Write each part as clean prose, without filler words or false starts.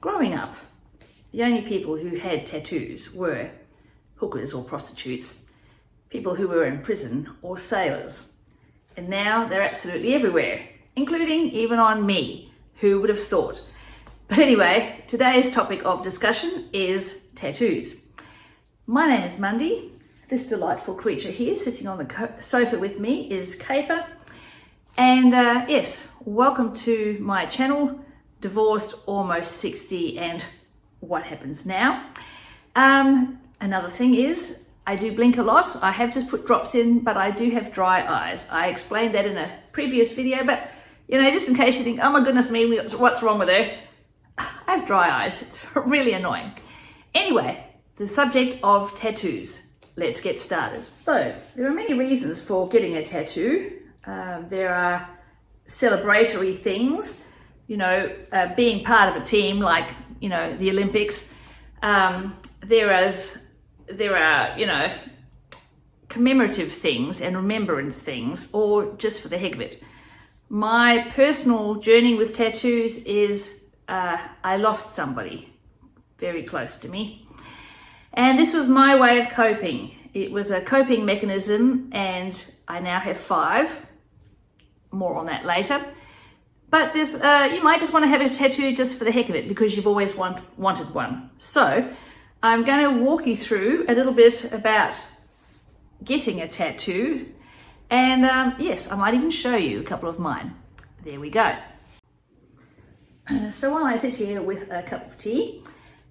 Growing up, the only people who had tattoos were hookers or prostitutes, people who were in prison or sailors. And now they're absolutely everywhere, including even on me. Who would have thought? But anyway, today's topic of discussion is tattoos. My name is Mundy. This delightful creature here sitting on the sofa with me is Caper. And yes, welcome to my channel, Divorced, Almost 60 and What Happens Now. Another thing is, I do blink a lot. I have just put drops in, but I do have dry eyes. I explained that in a previous video, but you know, just in case you think, oh my goodness me, what's wrong with her? I have dry eyes. It's really annoying. Anyway, the subject of tattoos. Let's get started. So, there are many reasons for getting a tattoo. There are celebratory things, you know, being part of a team like, you know, the Olympics. There are, you know, commemorative things and remembrance things, or just for the heck of it. My personal journey with tattoos is I lost somebody very close to me. And this was my way of coping. It was a coping mechanism, and I now have 5. More on that later. But there's, you might just want to have a tattoo just for the heck of it because you've always wanted one. So I'm going to walk you through a little bit about getting a tattoo. And yes, I might even show you a couple of mine. There we go. So while I sit here with a cup of tea,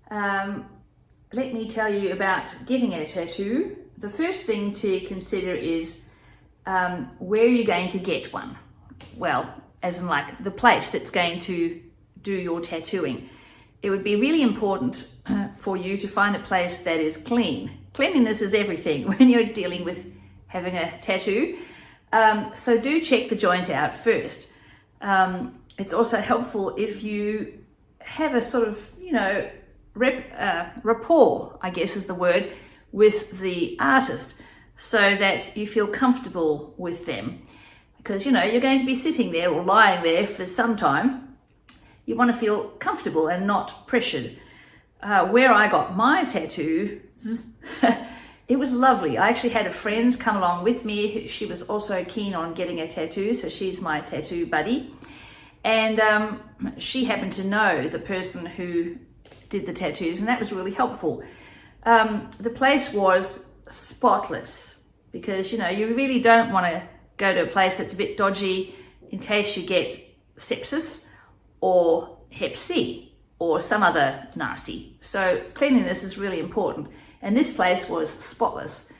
let me tell you about getting a tattoo. The first thing to consider is where you're going to get one. Well, as in like the place that's going to do your tattooing. It would be really important for you to find a place that is clean. Cleanliness is everything when you're dealing with having a tattoo. So do check the joint out first. It's also helpful if you have a sort of, you know, rapport, I guess is the word, with the artist so that you feel comfortable with them. Because, you know, you're going to be sitting there or lying there for some time. You want to feel comfortable and not pressured. Where I got my tattoo, it was lovely. I actually had a friend come along with me. She was also keen on getting a tattoo, so she's my tattoo buddy. And she happened to know the person who did the tattoos, and that was really helpful. The place was spotless because, you know, you really don't want to go to a place that's a bit dodgy in case you get sepsis or hep C or some other nasty. So cleanliness is really important. And this place was spotless.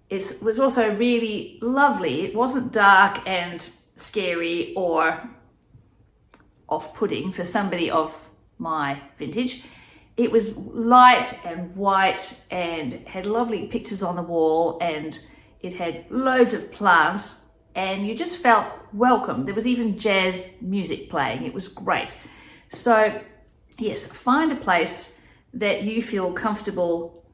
It was also really lovely. It wasn't dark and scary or off-putting for somebody of my vintage. It was light and white and had lovely pictures on the wall, and it had loads of plants, and you just felt welcome. There was even jazz music playing. It was great. So yes, find a place that you feel comfortable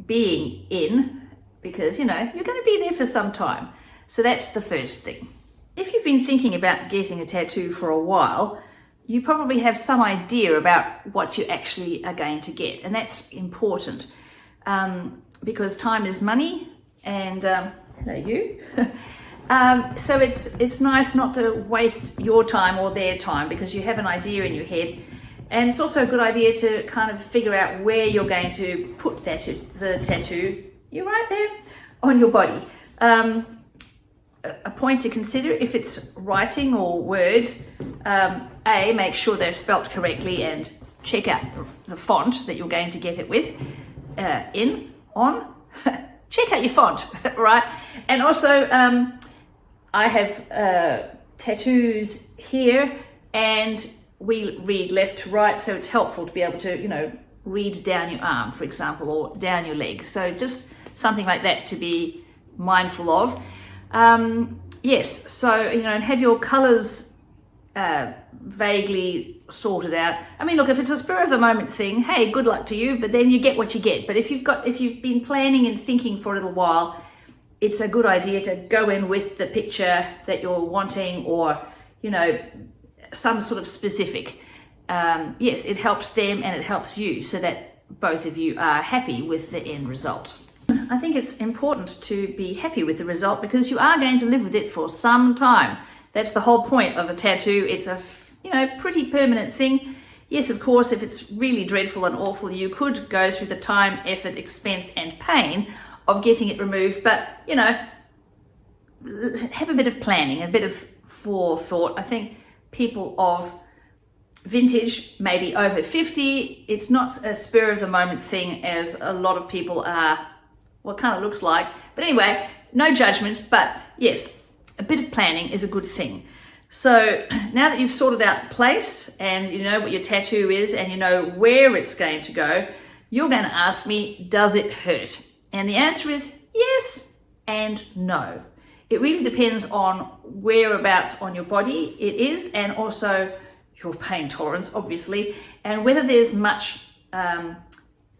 being in, because, you know, you're going to be there for some time. So that's the first thing. If you've been thinking about getting a tattoo for a while, you probably have some idea about what you actually are going to get, and that's important because time is money, and hello you. So it's nice not to waste your time or their time because you have an idea in your head, and it's also a good idea to kind of figure out where you're going to put the tattoo. You're right there on your body. A point to consider if it's writing or words. A, make sure they're spelt correctly and check out the font that you're going to get it with. Check out your font, right? And also, I have tattoos here, and we read left to right, so it's helpful to be able to, you know, read down your arm, for example, or down your leg. So just something like that to be mindful of. Yes, so, you know, and have your colors vaguely sorted out. I mean, look, if it's a spur of the moment thing, hey, good luck to you, but then you get what you get. But if you've been planning and thinking for a little while, it's a good idea to go in with the picture that you're wanting, or, you know, some sort of specific. yes, it helps them and it helps you so that both of you are happy with the end result. I think it's important to be happy with the result because you are going to live with it for some time. That's the whole point of a tattoo. It's a, pretty permanent thing. Yes, of course, if it's really dreadful and awful, you could go through the time, effort, expense, and pain of getting it removed. But, have a bit of planning, a bit of forethought. I think people of vintage, maybe over 50, it's not a spur of the moment thing as a lot of people are, what kind of looks like. But anyway, no judgment, but yes, a bit of planning is a good thing. So now that you've sorted out the place and you know what your tattoo is and you know where it's going to go, you're going to ask me, does it hurt? And the answer is yes and no. It really depends on whereabouts on your body it is and also your pain tolerance, obviously, and whether there's much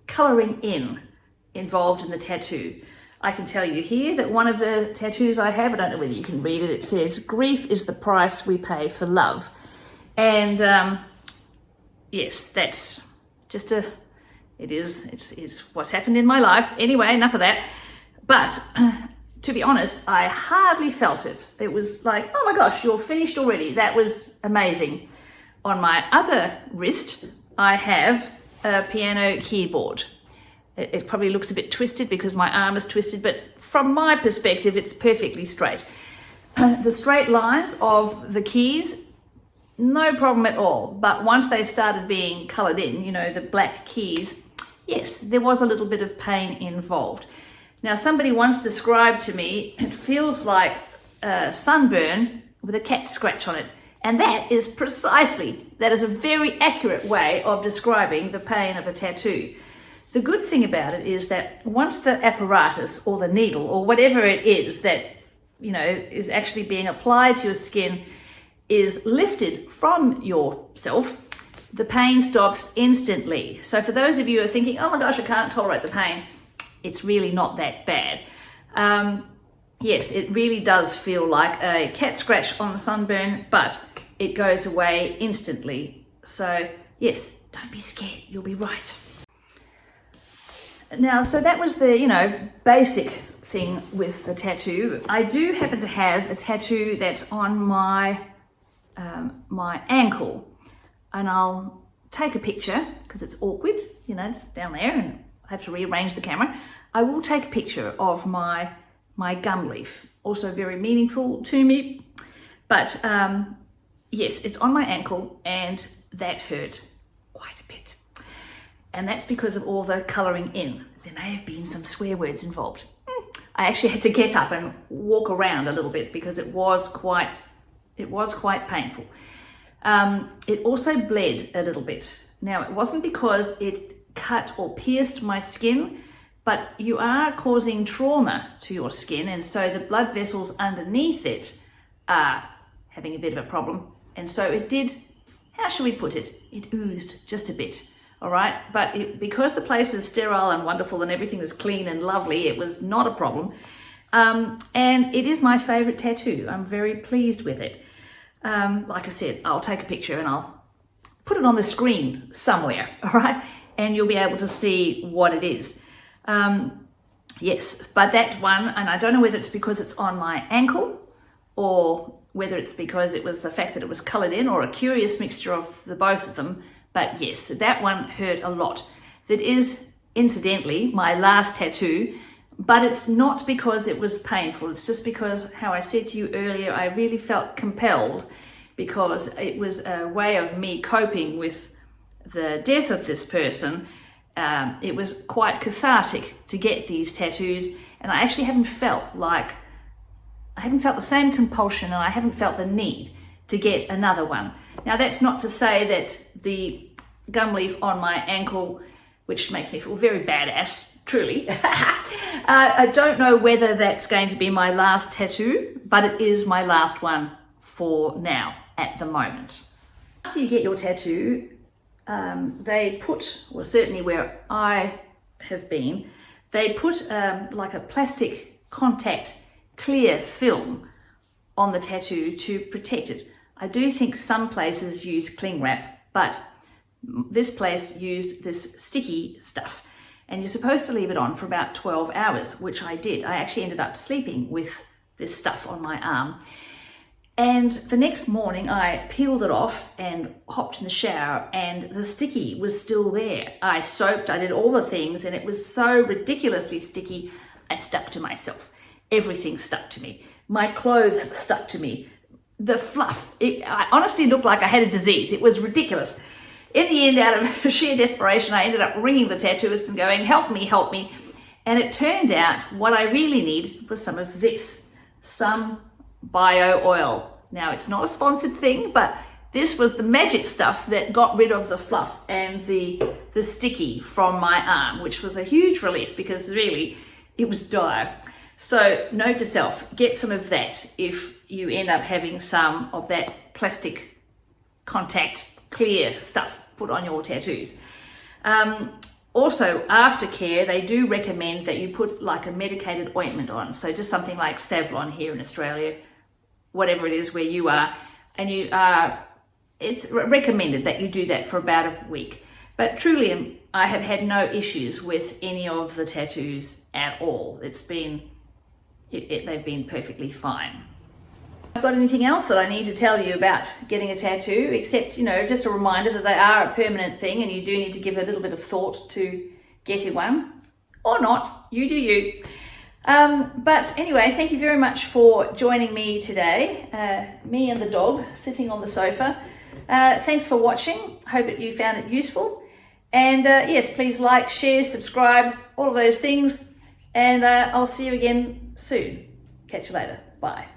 colouring involved in the tattoo. I can tell you here that one of the tattoos I have, I don't know whether you can read it, it says, "Grief is the price we pay for love." And yes, that's just it's what's happened in my life. Anyway, enough of that. But to be honest, I hardly felt it. It was like, oh my gosh, you're finished already. That was amazing. On my other wrist, I have a piano keyboard. It probably looks a bit twisted because my arm is twisted, but from my perspective, it's perfectly straight. The straight lines of the keys, no problem at all. But once they started being coloured in, the black keys, yes, there was a little bit of pain involved. Now, somebody once described to me, it feels like a sunburn with a cat scratch on it. And that is a very accurate way of describing the pain of a tattoo. The good thing about it is that once the apparatus or the needle or whatever it is that, is actually being applied to your skin is lifted from yourself, the pain stops instantly. So for those of you who are thinking, oh my gosh, I can't tolerate the pain, it's really not that bad. Yes, it really does feel like a cat scratch on a sunburn, but it goes away instantly. So yes, don't be scared, you'll be right. Now, so that was the, basic thing with the tattoo. I do happen to have a tattoo that's on my ankle, and I'll take a picture because it's awkward, it's down there and I have to rearrange the camera. I will take a picture of my gum leaf, also very meaningful to me. But yes, it's on my ankle and that hurt quite a bit. And that's because of all the colouring in. There may have been some swear words involved. I actually had to get up and walk around a little bit because it was quite painful. It also bled a little bit. Now, it wasn't because it cut or pierced my skin, but you are causing trauma to your skin, and so the blood vessels underneath it are having a bit of a problem. And so it did, how should we put it? It oozed just a bit. All right, but because the place is sterile and wonderful and everything is clean and lovely, it was not a problem. And it is my favorite tattoo. I'm very pleased with it. Like I said, I'll take a picture and I'll put it on the screen somewhere, all right? And you'll be able to see what it is. Yes, but that one, and I don't know whether it's because it's on my ankle or whether it's because it was the fact that it was coloured in or a curious mixture of the both of them. But yes, that one hurt a lot. That is, incidentally, my last tattoo, but it's not because it was painful. It's just because, how I said to you earlier, I really felt compelled because it was a way of me coping with the death of this person. It was quite cathartic to get these tattoos, and I actually haven't felt the same compulsion, and I haven't felt the need to get another one. Now, that's not to say that the gum leaf on my ankle, which makes me feel very badass, truly. I don't know whether that's going to be my last tattoo, but it is my last one for now, at the moment. After you get your tattoo, they put, or certainly where I have been, they put like a plastic contact clear film on the tattoo to protect it. I do think some places use cling wrap, but this place used this sticky stuff, and you're supposed to leave it on for about 12 hours, which I did. I actually ended up sleeping with this stuff on my arm. And the next morning I peeled it off and hopped in the shower, and the sticky was still there. I soaped, I did all the things, and it was so ridiculously sticky, I stuck to myself. Everything stuck to me. My clothes stuck to me. The fluff, I honestly looked like I had a disease. It was ridiculous. In the end, out of sheer desperation, I ended up ringing the tattooist and going, help me, help me. And it turned out what I really needed was some of this, some bio oil. Now, it's not a sponsored thing, but this was the magic stuff that got rid of the fluff and the sticky from my arm, which was a huge relief because really it was dire. So note to self, get some of that if you end up having some of that plastic contact clear stuff put on your tattoos. Also, Aftercare, they do recommend that you put like a medicated ointment on. So just something like Savlon here in Australia, whatever it is where you are, and it's recommended that you do that for about a week. But truly, I have had no issues with any of the tattoos at all. They've been perfectly fine. I've got anything else that I need to tell you about getting a tattoo, except, just a reminder that they are a permanent thing and you do need to give a little bit of thought to getting one, or not, you do you. But anyway, thank you very much for joining me today, me and the dog sitting on the sofa. Thanks for watching. Hope that you found it useful. And yes, please like, share, subscribe, all of those things. And I'll see you again soon. Catch you later. Bye.